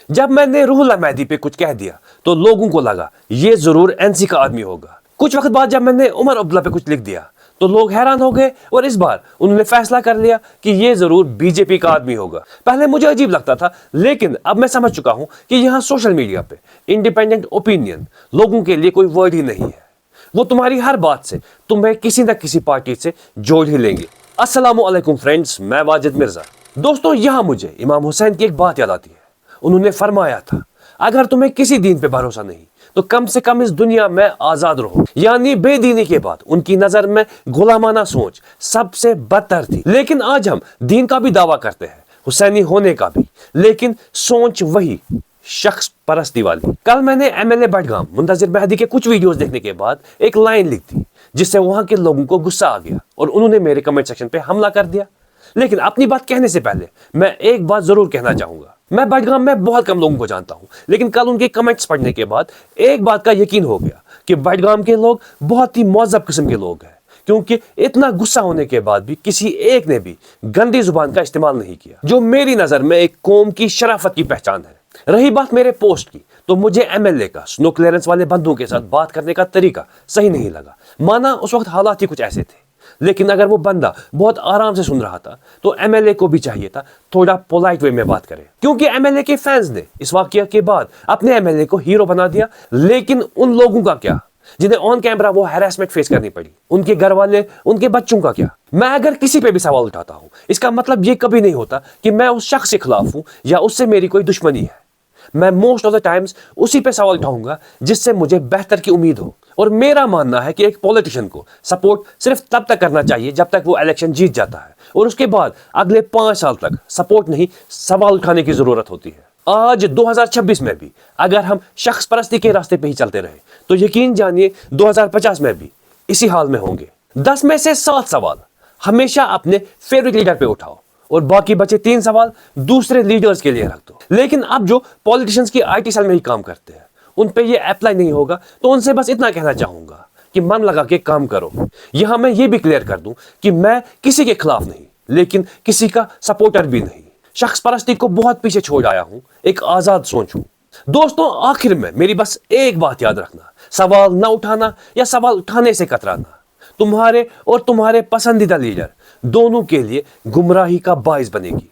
जब मैंने रूहुल्लाह मेहदी पे कुछ कह दिया तो लोगों को लगा ये जरूर एनसी का आदमी होगा। कुछ वक्त बाद जब मैंने उमर अब्दुल्ला पे कुछ लिख दिया तो लोग हैरान हो गए और इस बार उन्होंने फैसला कर लिया कि ये जरूर बीजेपी का आदमी होगा। पहले मुझे अजीब लगता था, लेकिन अब मैं समझ चुका हूं कि यहाँ सोशल मीडिया पे इंडिपेंडेंट ओपिनियन लोगों के लिए कोई वर्ड ही नहीं है। वो तुम्हारी हर बात से तुम्हें किसी न किसी पार्टी से जोड़ ही लेंगे। अस्सलामु अलैकुम फ्रेंड्स, मैं वाजिद मिर्जा। दोस्तों, यहाँ मुझे इमाम हुसैन की एक बात याद आती है। उन्होंने फरमाया था, अगर तुम्हें किसी दीन पे भरोसा नहीं तो कम से कम इस दुनिया में आजाद रहो। यानी बेदीनी के बाद उनकी नजर में गुलामाना सोच सबसे बदतर थी। लेकिन आज हम दीन का भी दावा करते हैं, हुसैनी होने का भी, लेकिन सोच वही शख्स परस्ती वाली। कल मैंने एमएलए बडगाम मुंतजिर मेहदी के कुछ वीडियोस देखने के बाद एक लाइन लिख दी जिससे वहां के लोगों को गुस्सा आ गया और उन्होंने मेरे कमेंट सेक्शन पे हमला कर दिया। लेकिन अपनी बात कहने से पहले मैं एक बात जरूर कहना चाहूंगा। मैं बडगाम में बहुत कम लोगों को जानता हूं, लेकिन कल उनके कमेंट्स पढ़ने के बाद एक बात का यकीन हो गया कि बडगाम के लोग बहुत ही मुअज़्ज़ब किस्म के लोग हैं, क्योंकि इतना गुस्सा होने के बाद भी किसी एक ने भी गंदी जुबान का इस्तेमाल नहीं किया, जो मेरी नजर में एक कौम की शराफत की पहचान है। रही बात मेरे पोस्ट की, तो मुझे एमएलए का स्नो क्लियरेंस वाले बंदों के साथ बात करने का तरीका सही नहीं लगा। माना उस वक्त हालात ही कुछ ऐसे थे, लेकिन अगर वो बंदा बहुत आराम से सुन रहा था तो एमएलए को भी चाहिए था थोड़ा पोलाइट वे में बात करे, क्योंकि एमएलए के फैंस ने इस वाकया के बाद अपने एमएलए को हीरो बना दिया। लेकिन उन लोगों का क्या जिन्हें ऑन कैमरा वो हैरेसमेंट फेस करनी पड़ी, उनके घर वाले, उनके बच्चों का क्या? मैं अगर किसी पे भी सवाल उठाता हूं, इसका मतलब ये कभी नहीं होता कि मैं उस शख्स के खिलाफ हूं या उससे मेरी कोई दुश्मनी है। मैं मोस्ट ऑफ द टाइम्स उसी पे सवाल उठाऊंगा जिससे मुझे बेहतर की उम्मीद हो। और मेरा मानना है कि एक पॉलिटिशियन को सपोर्ट सिर्फ तब तक करना चाहिए जब तक वो इलेक्शन जीत जाता है, और उसके बाद अगले 5 साल तक सपोर्ट नहीं, सवाल उठाने की जरूरत होती है। आज 2026 में भी अगर हम शख्स परस्ती के रास्ते पे ही चलते रहे तो यकीन जानिए 2050 में भी इसी हाल में होंगे। 10 में से 7 सवाल हमेशा अपने फेवरेट लीडर पे उठाओ और बाकी बचे 3 सवाल दूसरे लीडर्स के लिए रख दो। लेकिन अब जो पॉलिटिशियंस की आईटी सेल में ही काम करते हैं उन पे ये अप्लाई नहीं होगा, तो उनसे बस इतना कहना चाहूंगा कि मन लगा के काम करो। यहां मैं ये भी क्लियर कर दूं कि मैं किसी के खिलाफ नहीं, लेकिन किसी का सपोर्टर भी नहीं। शख्स परस्ती को बहुत पीछे छोड़ आया हूं, एक आजाद सोच हूं। दोस्तों, आखिर में मेरी बस एक बात याद रखना, सवाल न उठाना या सवाल उठाने से कतराना तुम्हारे और तुम्हारे पसंदीदा लीडर दोनों के लिए गुमराही का बाइस बनेगी।